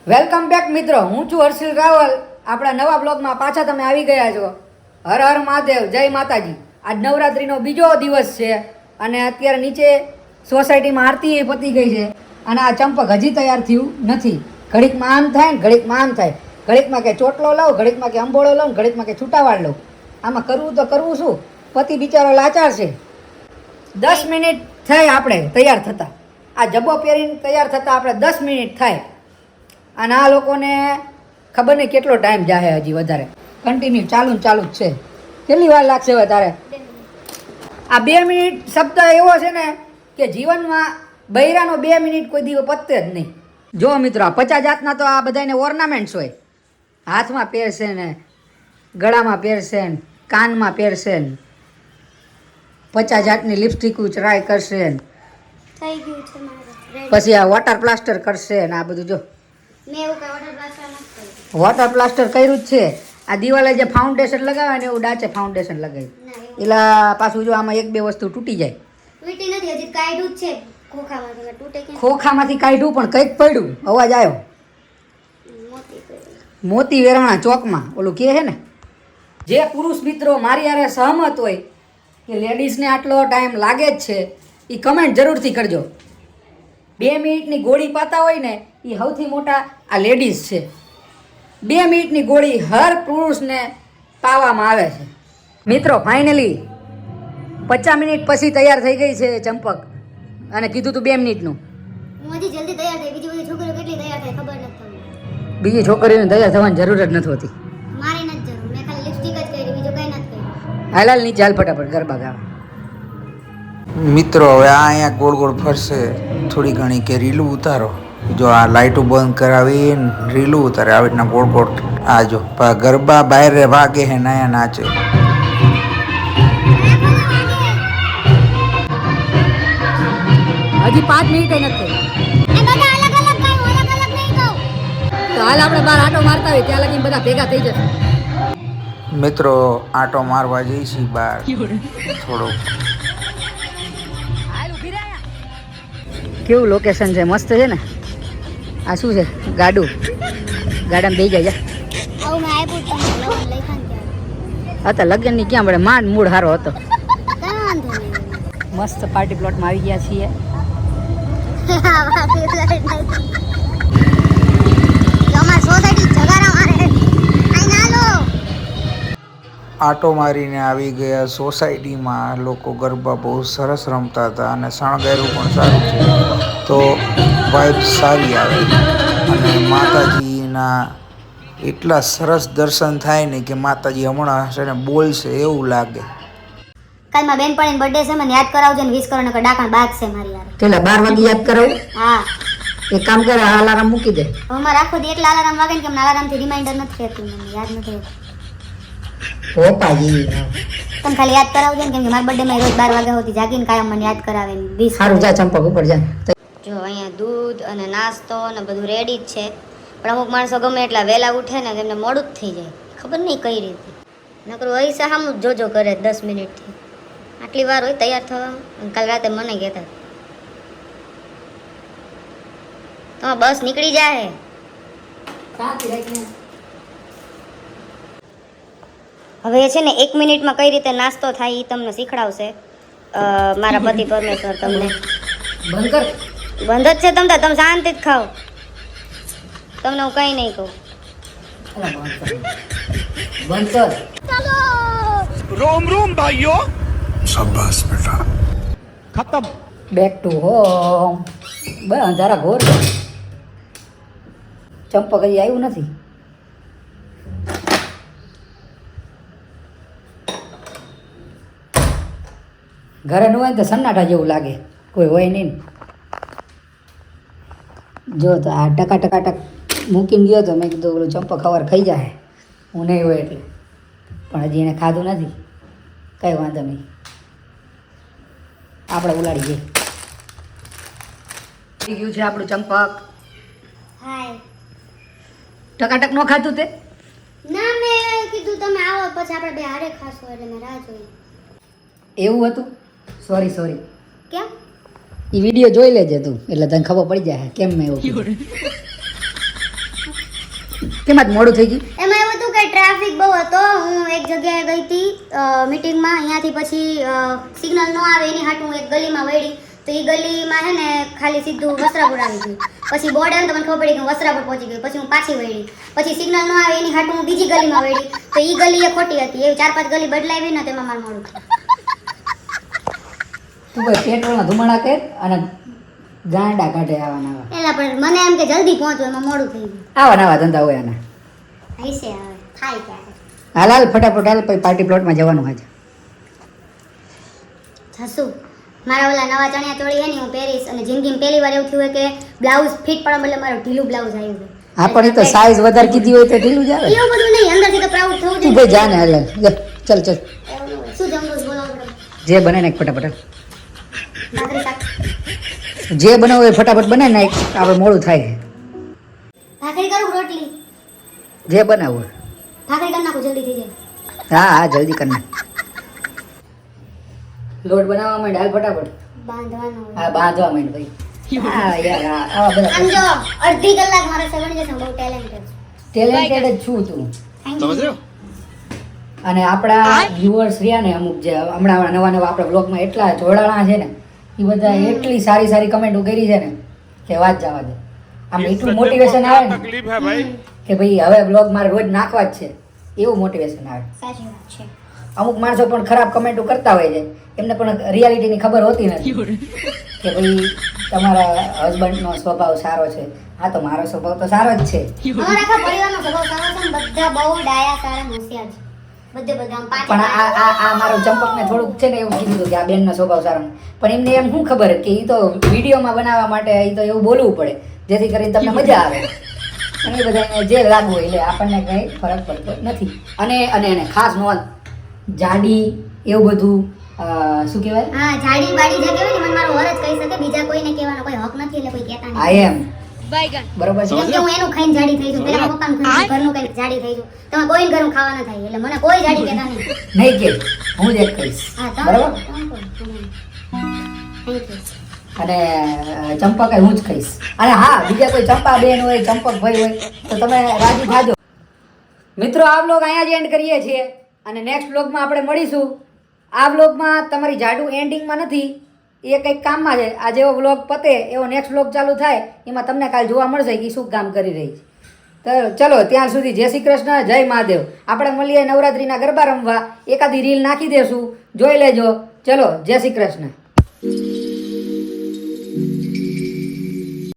Welcome back મિત્રો, હું છું હર્ષિલ રાવલ. આપણા નવા બ્લોગમાં પાછા તમે આવી ગયા છો. હર હર મહાદેવ, જય માતાજી. આજ નવરાત્રિનો બીજો દિવસ છે અને અત્યારે નીચે સોસાયટીમાં આરતી એ પતી ગઈ છે અને આ ચંપક હજી તૈયાર થયું નથી. ઘડીકમાં આમ થાય ને ઘડીકમાં આમ થાય, ઘડીકમાં કે ચોટલો લઉં, ઘડીકમાં કે અંબોળો લઉં, ઘડીકમાં કે છૂટાવાડ લઉં. આમાં કરવું તો કરવું શું? પતિ બિચારો લાચાર છે. 10 મિનિટ થઈ આપણે તૈયાર થતા. આ જબ્બો પહેરીને તૈયાર થતા આપણે 10 મિનિટ થાય અને આ લોકોને ખબર નહીં કેટલો ટાઈમ જાહે. હજી વધારે કન્ટિન્યુ ચાલુ જ છે. કેટલી વાર લાગશે હવે તારે? આ 2 મિનિટ શબ્દ એવો છે ને કે જીવનમાં બૈરાનો 2 મિનિટ કોઈ દિવસ પતે જ નહીં. જો મિત્રો, આ 50 જાતના તો આ બધાને ઓર્નામેન્ટ્સ હોય. હાથમાં પહેરશે ને, ગળામાં પહેરશે ને, કાનમાં પહેરશે ને, 50 જાતની લિપસ્ટિક ટ્રાય કરશે ને, થઈ ગયું છે મારે. પછી આ વોટર પ્લાસ્ટર કરશે ને આ બધું. જો મેં એવું કઈ વોટર પ્લાસ્ટર નથી કર્યું. વોટર પ્લાસ્ટર કર્યું જ છે. આ દિવાલે જે ફાઉન્ડેશન લગાવે ને એવું ડાચે ફાઉન્ડેશન લગાવ્યું. એટલે પાછું જો આમાં 1-2 વસ્તુ તૂટી જાય. તૂટી નથી, હજી કાઢ્યું જ છે ખોખામાંથી. તૂટે કે ખોખામાંથી કાઢ્યું પણ કંઈક પડ્યું, અવાજ આવ્યો. મોતી કર્યું. મોતી વેરાણા ચોકમાં ઓલું કહે છે ને. જે પુરુષ મિત્રો મારી હારે સહમત હોય કે લેડીઝને આટલો ટાઈમ લાગે જ છે, એ કમેન્ટ જરૂરથી કરજો. 2 મિનિટની ગોળી પાતા હોય ને એ સૌથી મોટા આ લેડીઝ છે. 2 મિનિટની ગોળી હર પુરુષને પાવામાં આવે છે. મિત્રો ફાઇનલી 50 મિનિટ પછી તૈયાર થઈ ગઈ છે ચંપક અને કીધું તું 2 મિનિટનું. હું હજી જલ્દી તૈયાર થઈ. બીજી બધી છોકરીઓ કેટલી તૈયાર થાય ખબર નથી તમને. બીજી છોકરીઓને તૈયાર થવાની જરૂર જ નથી હોતી. મારે નથી જરૂર. મેં ખાલી લિપસ્ટિક જ કરી, બીજું કઈ નથી કર્યું. હાલ નીચે હાલ ફટાફટ ગરબા ગાવા. મિત્રો હવે આ અહીંયા ગોળ ગોળ ફરશે થોડી ઘણી કે રીલું ઉતારો. જો આ લાઇટો બંધ કરાવીને રીલું ઉતારે આવી રીતના ગોળ ગોળ. આ જો ગરબા બહાર ભાગે હે નયા નાચે. હજી 5 મિનિટ નથી. એ બધા અલગ અલગ ગાવ, અલગ અલગ નહીં ગાવ. તો હાલ આપણે બહાર આટો મારતા હોય ત્યાં લગીને બધા ભેગા થઈ જશે. મિત્રો આટો મારવા જઈશી બહાર થોડુંક. કેવું લોકેશન છે, મસ્ત છે ને. આ શું છે? ગાડામાં બેસી જાય. આવું મેં આપ્યું તમને લવન લખાન ત્યારે. હતા લગ્નની ક્યાં પડે, માંડ મૂડ સારો હતો. કાંઈ વાંધો નહીં. મસ્ત પાર્ટી પ્લોટમાં આવી ગયા છીએ. અમારી સોસાયટી જગારા મારે. આઈ ના લો. આટો મારીને આવી ગયા સોસાયટીમાં. લોકો ગરબા બહુ સરસ રમતા હતા અને શણગાર્યું પણ સારું છે, તો વાઇબ સારી આવે અને માતાજીના એટલા સરસ દર્શન થાય ને કે માતાજી હમણાં છે ને બોલશે એવું લાગે. કાલ માં બેનપણીનો બર્થડે છે, મને યાદ કરાવજો ને 20 કરો નકર ડાકણ બાદ છે મારી યાર. પેલા 12 વાગે યાદ કરાવું. હા, એક કામ કરે, અલાર્મ મૂકી દે. હવે મારે આખો દી એટલા અલાર્મ વાગે ને કે મને અલાર્મ થી રિમાઇન્ડર નથી રહેતું, મને યાદ નથી રહેતું. ઓપાજી તમે ખાલી યાદ કરાવજો ને, કેમ કે મારા બર્થડે માં રોજ 12 વાગ્યા સુધી જાગીને કાયમ મને યાદ કરાવે ને 20. સારું, જા ચંપક ઉપર જા. જો અહીંયા દૂધ અને નાસ્તો ને બધું રેડી જ છે, પણ અમુક માણસો ગમે એટલા વહેલા ઉઠે ને તેમને મોડું જ થઈ જાય. ખબર નહીં કઈ રીતે. નકરું હૈસા સામું જ જોજો કરે 10 મિનિટથી. આટલી વાર હોય તૈયાર થવામાં. કાલ રાતે મને કહેતા તમારે બસ નીકળી જાય. હવે છે ને 1 મિનિટમાં કઈ રીતે નાસ્તો થાય એ તમને શીખડાવશે મારા પતિ પરમેશ્વર. તમને બંધ કર. બંધ જ છે તમે શાંતિ જ ખાઓ. તમને હું કઈ નહીં કહું. બંધ કર. रोम रोम भाइयों शाबाश बेटा खत्म બેક ટુ હોમ. બસ અંધારા ઘોર. ચંપક હજી આવ્યું નથી. ઘરે ન હોય તો સન્નાટા જેવું લાગે, કોઈ હોય નહીં. જો તો આ ટકા મૂકીને ગયો તો મેં કીધું ઓલું ચંપક ખબર ખાઈ જાય, હું નહીં હોય એટલે. પણ હજી એને ખાધું નથી. કંઈ વાંધો નહીં, આપણે ઉલાડી જઈએ. થઈ ગયું છે આપણું ચંપક. હાય. ટકાટક ન ખાધું તે? ના, મેં કીધું તમે આવો પછી આપણે બે હારે ખાશું એટલે મેં રાહ જોઈ. એવું હતું? સોરી. કેમ? એ વિડીયો જોઈ લેજે તું, એટલે તને ખબર પડી જાય કેમ મેં એવું કીધું. કેમ આજ મોડું થઈ ગયું? એમાં એવું હતું કે ટ્રાફિક બહુ હતો. હું એક જગ્યાએ ગઈ હતી મીટિંગમાં. અહીંયાથી પછી સિગ્નલ ન આવે એની હાટું હું એક ગલીમાં વળી. તો એ ગલીમાં હે ને ખાલી સીધું વસ્ત્રાપુર આવી ગયું. પછી બોર્ડ આવે તો મને ખબર પડી કે હું વસ્ત્રાપુર પહોંચી ગઈ. પછી હું પાછી વળી. પછી સિગ્નલ ન આવે એની હાટું હું બીજી ગલીમાં વળી. તો એ ગલી એ ખોટી હતી. એવી 4-5 ગલી બદલાવી ને તેમાં મારું મોડું થયું. તું ભાઈ પેટ્રોલના ધુમાડા કર અને ગાંડા કાઢે આવા નવા. એલા પણ મને એમ કે જલ્દી પહોંચો એમાં મોડું થઈ ગયું. આવા નવા ધંધા હોય આના. હશે હવે થાય ક્યારે. હાલ હાલ ફટાફટ હાલ પછી પાર્ટી પ્લોટમાં જવાનું આજે. જશું. મારા ઓલા નવા ચણિયા ચોળી હે ને હું પહેરીશ અને જિંદગીમાં પહેલી વાર એવું થયું કે બ્લાઉઝ ફિટ પડવા બદલે મારું ઢીલું બ્લાઉઝ આવ્યું છે. હા પણ એ તો સાઈઝ વધારે કીધી હોય તો ઢીલું જ આવે. એવું બધું નહીં, અંદરથી તો પ્રાઉડ થવું તું ભાઈ જા ને હાલ હાલ. લે, ચાલ ચાલ શું જમવું છે બોલો આપણે? જે બને નાખ ફટાફટ. ભાખરી શાક. જે બનાવું એ ફટાફટ બને નાખ, આપણે મોડું થાય. ભાખરી કરું કે રોટલી? જે બનાવું હોય. ભાખરી કરી નાખું જલ્દી થઈ જાય. હા હા જલ્દી કર નાખ. લોટ બનાવવા માંડ હાલ ફટાફટ. બાંધવાનો હોય. હા બાંધવા માંડ ભાઈ. હા યાર આવા બધા આમ જો અડધી કલાક મારે સેવન જશે. બહુ ટેલેન્ટેડ ટેલેન્ટેડ જ છું તું. समझ रहे हो અને આપણા વ્યુઅર્સ રહ્યા ને અમુક જે હમણાં નવા નવા આપણા બ્લોગમાં એટલા જોડાણા છે ને એ બધા એટલી સારી સારી કમેન્ટો કરી છે ને કે વાત જવા દે. આમ એટલું મોટિવેશન આવે ને तकलीफ है भाई કે ભાઈ હવે બ્લોગ મારે રોજ નાખવા જ છે એવું મોટિવેશન આવે. સાચી વાત છે. અમુક માણસો પણ ખરાબ કમેન્ટો કરતા હોય છે, એમને પણ રિયાલિટીની ખબર હોતી નથી કે ભાઈ તમારા હસબન્ડનો સ્વભાવ સારો છે. હા તો મારો સ્વભાવ તો સારો જ છે. અમારા આખા પરિવારનો સ્વભાવ સારો છે ને બધા બહુ ડાયા સારા હોશિયાર છે. બધે બધા આમ પાંચે પણ આ મારો ચંપકને થોડુંક છે ને એવું કીધું હતું કે આ બેનનો સ્વભાવ સારો નથી. પણ એમને એમ શું ખબર કે એ તો વિડીયોમાં બનાવવા માટે એ તો એવું બોલવું પડે જેથી કરીને તમને મજા આવે. અને એ બધાને જે લાગવું હોય એટલે આપણને કંઈ ફરક પડતો નથી. અને અને એને ખાસ નોંધ જાડી એવું બધું શું કહેવાય હા જાડી બાડી જે કહેવાય ને મને મારો વર જ કહી શકે, બીજા કોઈને કહેવાનો કોઈ હક નથી એટલે કોઈ કહેતા નહીં. આઈ એમ બરોબર છે. કેમ કે હું એનું ખાઈને જાડી થઈ છું, પેલા મકાન ખાઈને ઘરનું કઈ જાડી થઈ છું. તમે કોઈ ઘરનું ખાવા ના થાય એટલે મને કોઈ જાડી કહેતા નહીં. નહીં કે હું જ એક કહીશ હા બરોબર. Thank you. અને ચંપક હું જ કહીશ. અને હા બીજા કોઈ ચંપા બેન હોય ચંપક ભાઈ હોય તો તમે રાજી થાજો. મિત્રો આ બ્લોગ અહીંયા જ એન્ડ કરીએ છીએ અને નેક્સ્ટ બ્લોગમાં આપણે મળીશું. આ બ્લોગમાં તમારી જાડું એન્ડિંગમાં નથી, એ કંઈક કામમાં છે. આ જેવો બ્લોગ પતે એવો નેક્સ્ટ બ્લોગ ચાલુ થાય એમાં તમને કાલ જોવા મળશે કે શું કામ કરી રહી છે. તો ચલો ત્યાં સુધી જય શ્રી કૃષ્ણ, જય મહાદેવ. આપણે મળીએ નવરાત્રિના ગરબા રમવા. એકાદી રીલ નાખી દેશું, જોઈ લેજો. ચલો જય શ્રી કૃષ્ણ.